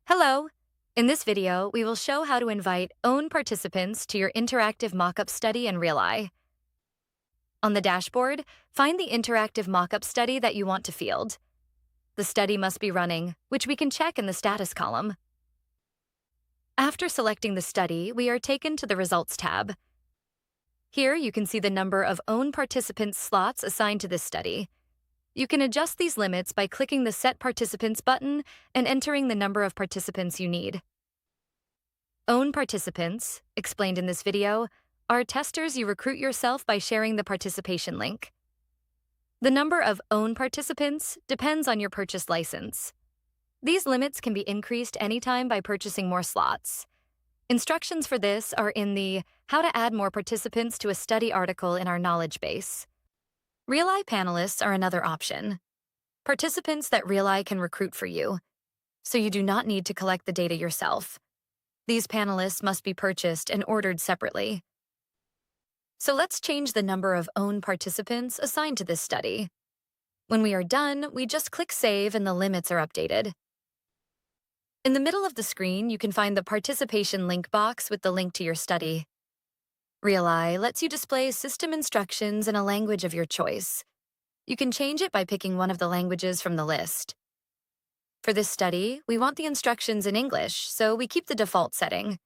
Hello! In this video, we will show how to invite own participants to your interactive mockup study in RealEye. On the dashboard, find the interactive mockup study that you want to field. The study must be running, which we can check in the status column. After selecting the study, we are taken to the Results tab. Here you can see the number of own participants slots assigned to this study. You can adjust these limits by clicking the Set Participants button and entering the number of participants you need. Own participants, explained in this video, are testers you recruit yourself by sharing the participation link. The number of own participants depends on your purchase license. These limits can be increased anytime by purchasing more slots. Instructions for this are in the How to Add More Participants to a Study article in our knowledge base. RealEye panelists are another option. Participants that RealEye can recruit for you, so you do not need to collect the data yourself. These panelists must be purchased and ordered separately. So let's change the number of own participants assigned to this study. When we are done, we just click Save and the limits are updated. In the middle of the screen, you can find the participation link box with the link to your study. RealEye lets you display system instructions in a language of your choice. You can change it by picking one of the languages from the list. For this study, we want the instructions in English, so we keep the default setting.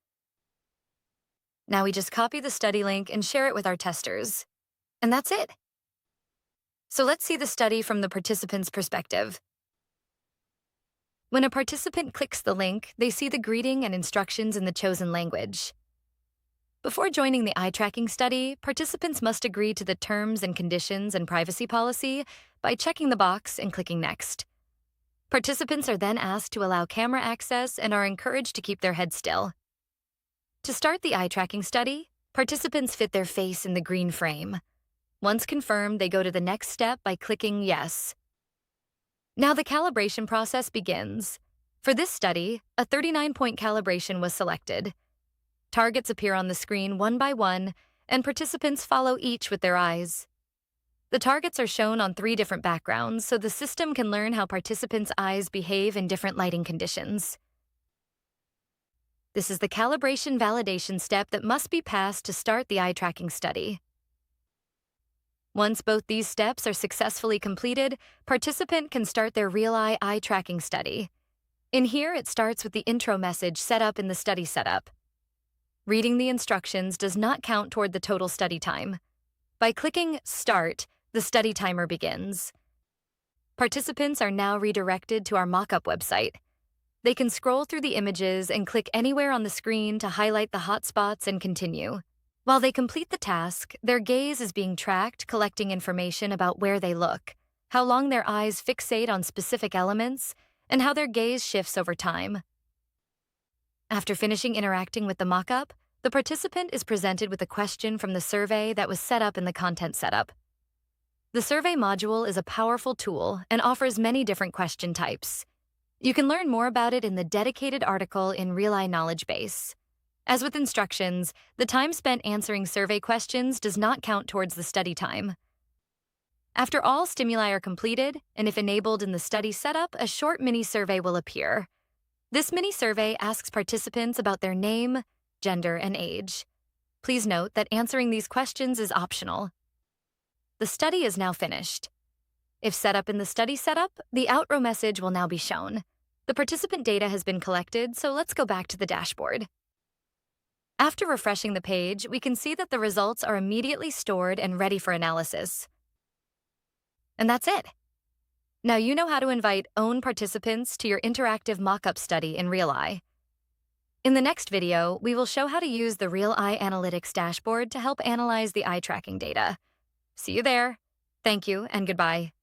Now we just copy the study link and share it with our testers. And that's it. So let's see the study from the participant's perspective. When a participant clicks the link, they see the greeting and instructions in the chosen language. Before joining the eye tracking study, participants must agree to the terms and conditions and privacy policy by checking the box and clicking Next. Participants are then asked to allow camera access and are encouraged to keep their head still. To start the eye tracking study, participants fit their face in the green frame. Once confirmed, they go to the next step by clicking Yes. Now the calibration process begins. For this study, a 39-point calibration was selected. Targets appear on the screen one by one, and participants follow each with their eyes. The targets are shown on 3 different backgrounds, so the system can learn how participants' eyes behave in different lighting conditions. This is the calibration validation step that must be passed to start the eye tracking study. Once both these steps are successfully completed, participant can start their RealEye eye tracking study. In here, it starts with the intro message set up in the study setup. Reading the instructions does not count toward the total study time. By clicking Start, the study timer begins. Participants are now redirected to our mockup website. They can scroll through the images and click anywhere on the screen to highlight the hotspots and continue. While they complete the task, their gaze is being tracked, collecting information about where they look, how long their eyes fixate on specific elements, and how their gaze shifts over time. After finishing interacting with the mockup, the participant is presented with a question from the survey that was set up in the content setup. The survey module is a powerful tool and offers many different question types. You can learn more about it in the dedicated article in RealEye Knowledge Base. As with instructions, the time spent answering survey questions does not count towards the study time. After all stimuli are completed, and if enabled in the study setup, a short mini-survey will appear. This mini-survey asks participants about their name, gender, and age. Please note that answering these questions is optional. The study is now finished. If set up in the study setup, the outrow message will now be shown. The participant data has been collected, so let's go back to the dashboard. After refreshing the page, we can see that the results are immediately stored and ready for analysis. And that's it. Now you know how to invite own participants to your interactive mockup study in RealEye. In the next video, we will show how to use the RealEye Analytics dashboard to help analyze the eye tracking data. See you there. Thank you and goodbye.